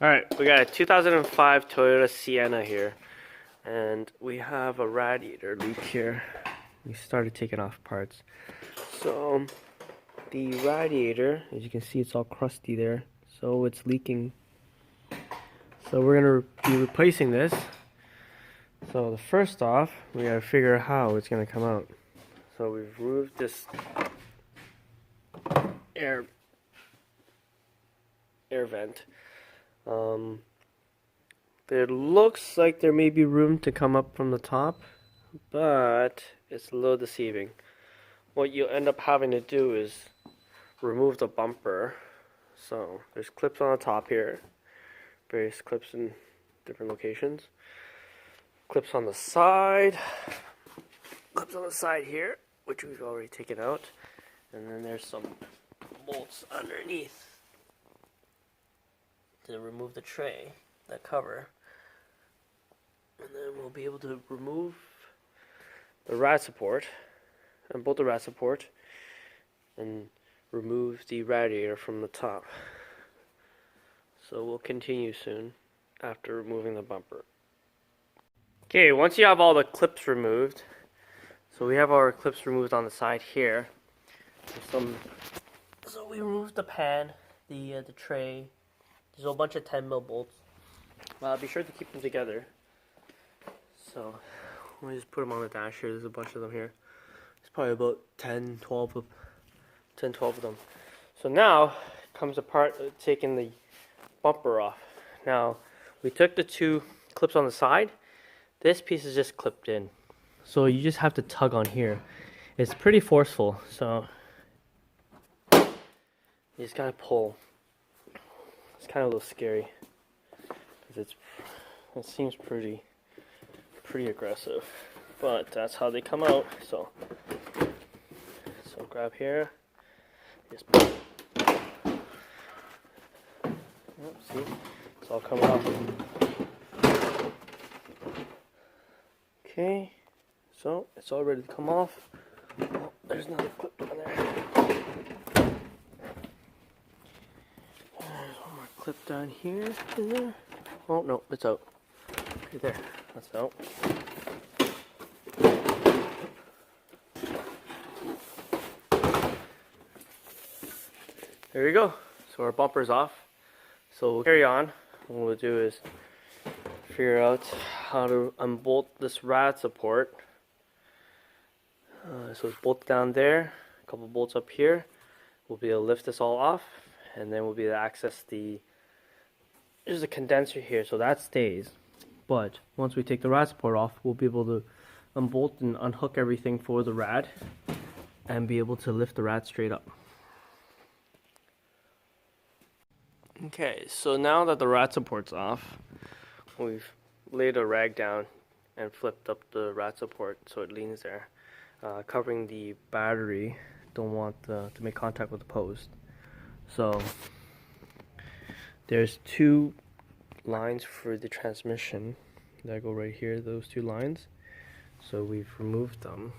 Alright, we got a 2005 Toyota Sienna here, and we have a radiator leak here. We started taking off parts. So, the radiator, as you can see, it's all crusty there, so it's leaking. So we're going to be replacing this. So first off, we got to figure out how it's going to come out. So we've removed this air vent. It looks like there may be room to come up from the top, but it's a little deceiving. What you'll end up having to do is remove the bumper. So there's clips on the top here, various clips in different locations. Clips on the side here, which we've already taken out, and then there's some bolts underneath to remove the tray, that cover, and then we'll be able to remove the rad support, and bolt the rad support, and remove the radiator from the top. So we'll continue soon after removing the bumper. Okay, once you have all the clips removed, so we have our clips removed on the side here. So we removed the pan, the tray. There's a bunch of 10mm bolts. Be sure to keep them together. So we just put them on the dash here. There's a bunch of them here. There's probably about 10, 12 of them. So now comes the part of taking the bumper off. Now we took the two clips on the side. This piece is just clipped in. So you just have to tug on here. It's pretty forceful, so you just gotta pull. It's kind of a little scary because it seems pretty aggressive, but that's how they come out. So grab here, just pull. See, it's all coming off. Okay, so it's all ready to come off. Oh, there's another clip down there. There's one more clip down here. Is there? Oh no, it's out. Okay, there. That's out. There you go. So our bumper's off. So we'll carry on. What we'll do is figure out how to unbolt this rad support. So it's bolted down there, a couple bolts up here. We'll be able to lift this all off, and then we'll be able to access there's a condenser here, so that stays. But once we take the rad support off, we'll be able to unbolt and unhook everything for the rad and be able to lift the rad straight up. Okay, so now that the rad support's off, we've laid a rag down and flipped up the rad support so it leans there, covering the battery. Don't want to make contact with the post. So there's two lines for the transmission that go right here, those two lines. So we've removed them,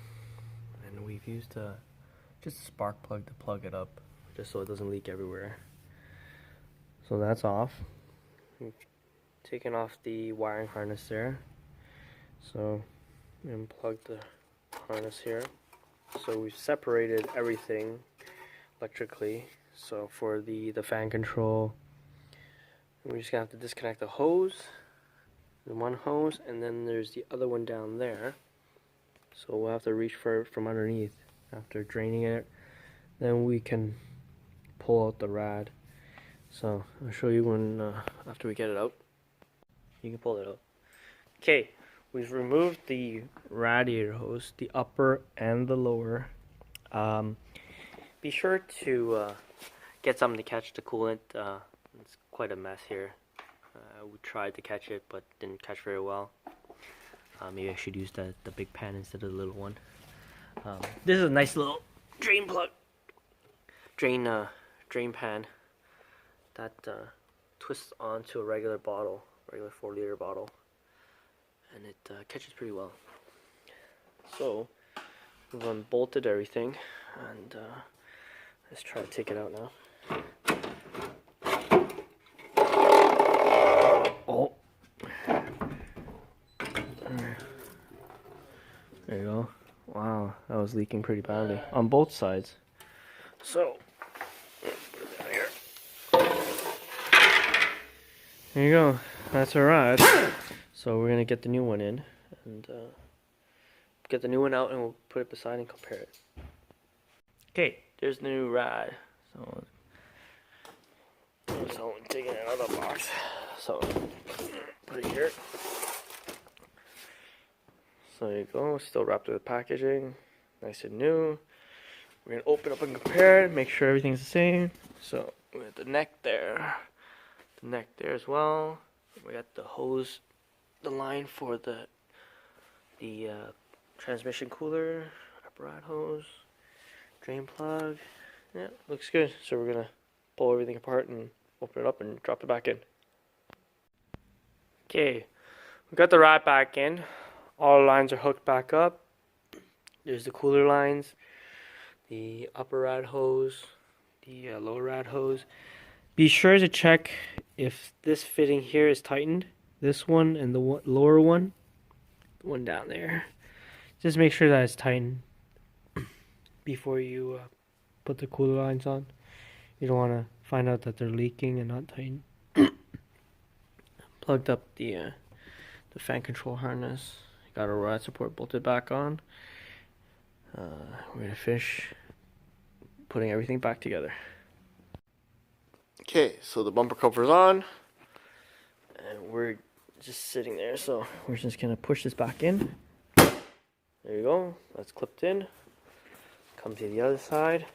and we've used just a spark plug to plug it up, just so it doesn't leak everywhere. So that's off. We've taken off the wiring harness there. So unplug the harness here. So we've separated everything electrically. So for the fan control, we're just gonna have to disconnect the hose, the one hose, and then there's the other one down there. So we'll have to reach for it from underneath. After draining it, then we can pull out the rad. So I'll show you when after we get it out. You can pull it out. Okay, we've removed the radiator hose, the upper and the lower. Be sure to get something to catch the coolant. It's quite a mess here. We tried to catch it, but didn't catch very well. Maybe I should use the big pan instead of the little one. This is a nice little drain plug, drain pan that twists onto a regular bottle, regular 4-liter bottle, and it catches pretty well. So we've unbolted everything, and let's try to take it out now. was leaking pretty badly on both sides. So, put it down here. There you go. That's our rad. So we're gonna get the new one in and get the new one out, and we'll put it beside and compare it. Okay, there's the new rad. So taking it out of the box. So put it here. So there you go. Still wrapped with packaging, nice and new. We're gonna open up and compare it, make sure everything's the same. So we got the neck there, as well. We got the hose, the line for the transmission cooler, apparatus hose, drain plug. Yeah, looks good. So we're gonna pull everything apart and open it up and drop it back in. Okay, we got the rad back in. All lines are hooked back up. There's the cooler lines, the upper rad hose, the lower rad hose. Be sure to check if this fitting here is tightened. This one and the lower one, the one down there. Just make sure that it's tightened before you put the cooler lines on. You don't want to find out that they're leaking and not tightened. Plugged up the fan control harness. Got our rad support bolted back on. We're gonna finish putting everything back together. Okay, so the bumper cover's on, and we're just sitting there. So we're just gonna push this back in. There you go. That's clipped in. Come to the other side.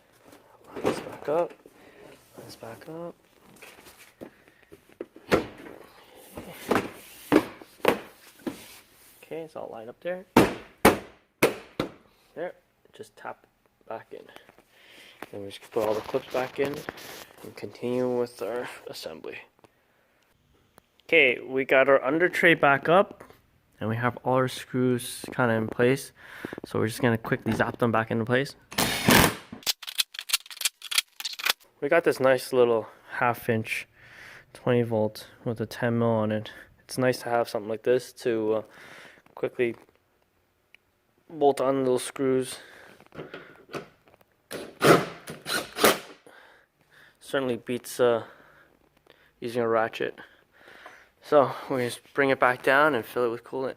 Line this back up. Line this back up. Okay, it's all lined up there. There. Just tap it back in. Then we just put all the clips back in and continue with our assembly. Okay, we got our under tray back up, and we have all our screws kind of in place. So we're just gonna quickly zap them back into place. We got this nice little 1/2 inch 20 volt with a 10 mil on it. It's nice to have something like this to quickly bolt on those screws. Certainly beats using a ratchet. So we just bring it back down and fill it with coolant.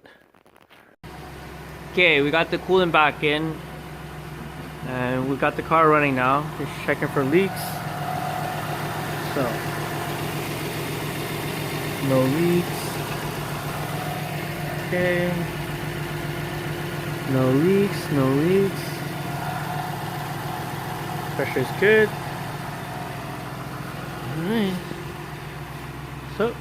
Okay, we got the coolant back in, and we got the car running now. Just checking for leaks. So no leaks. Okay. No leaks, no leaks. Pressure's good. Alright. So